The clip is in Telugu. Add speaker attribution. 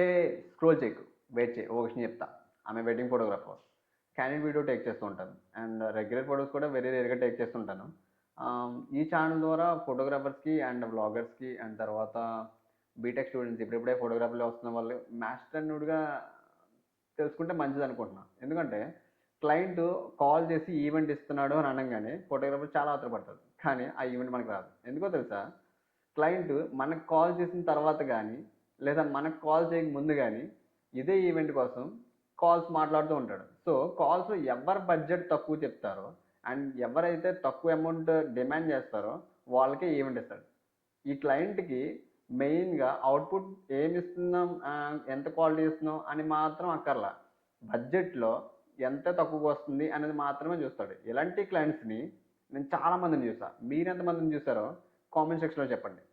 Speaker 1: ఏ స్క్రోల్ చేయకు, వెయిట్ చేయి, ఒక విషయం చెప్తా. ఆమె wedding photographer. Candid video take చేస్తూ ఉంటాను అండ్ రెగ్యులర్ ఫొటోస్ కూడా వెరీ రేర్గా టేక్ చేస్తుంటాను. ఈ ఛానల్ ద్వారా ఫోటోగ్రాఫర్స్కి అండ్ వ్లాగర్స్కి అండ్ తర్వాత బీటెక్ స్టూడెంట్స్ ఇప్పుడిప్పుడే ఫోటోగ్రఫీలో వస్తున్న వాళ్ళు మాస్టర్నుడ్గా తెలుసుకుంటే మంచిది అనుకుంటున్నాను. ఎందుకంటే క్లయింట్ కాల్ చేసి ఈవెంట్ ఇస్తున్నాడు అని అనగానే ఫోటోగ్రాఫర్ చాలా ఆత్రపడతాడు, కానీ ఆ ఈవెంట్ మనకు రాదు. ఎందుకో తెలుసా? క్లయింట్ మనకు కాల్ చేసిన తర్వాత కానీ లేదా మనకు కాల్ చేయక ముందు కానీ ఇదే ఈవెంట్ కోసం కాల్స్ మాట్లాడుతూ ఉంటాడు. సో కాల్స్ ఎవరు బడ్జెట్ తక్కువ చెప్తారో అండ్ ఎవరైతే తక్కువ అమౌంట్ డిమాండ్ చేస్తారో వాళ్ళకే ఈవెంట్ ఇస్తాడు. ఈ క్లయింట్కి మెయిన్గా అవుట్పుట్ ఏమి ఇస్తున్నాం, ఎంత క్వాలిటీ ఇస్తున్నాం అని మాత్రం అక్కర్లా, బడ్జెట్లో ఎంత తక్కువగా వస్తుంది అనేది మాత్రమే చూస్తాడు. ఇలాంటి క్లయింట్స్ని నేను చాలామందిని చూసా. మీరు ఎంతమందిని చూసారో కామెంట్ సెక్షన్లో చెప్పండి.